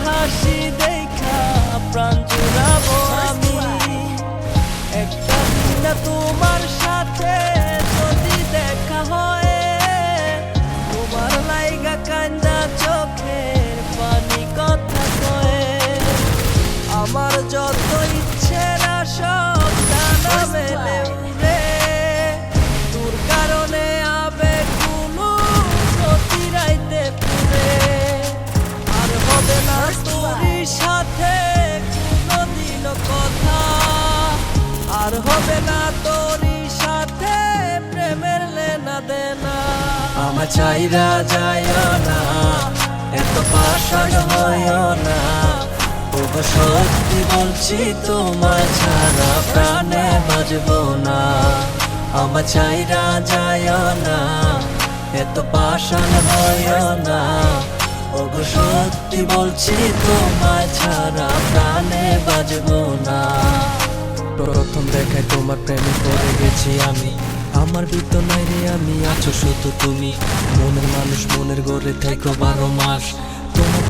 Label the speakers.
Speaker 1: হাসি দেখা প্রাণ জুড়াবো আমি। একটা দিন তোমার সাথে যদি দেখা হয়, তোমার লাইগা কান্দা চোখের পানি কথা কয়ে। আমার যত ইচ্ছেরা সব ডানা মেলে উড়ে, তোর কারণে আবেগগুলো প্রতি রাইতে পুরে। আর হবে না তোরই সাথে কোনোদিনও কথা, আর হবে না তোরই সাথে প্রেমের লেনা দেনা। আমার চাইরা যাইও না, এত পাষাণ হইও না, ওগো সত্যি বলছি তোমায় ছাড়া প্রাণে বাঁচবো না। আমার চাইরা যাইও না, এত পাষাণ হইও না, ওগো সত্যি বলছি তোমায় ছাড়া প্রাণে বাঁচবো না। প্রথম দেখায় তোমার প্রেমে পড়ে গেছি আমি, আমার ভিতর নাই রে আমি, আছো শুধু তুমি। মনের মানুষ মনের গড়ে থেকো 12 মাস। তোমার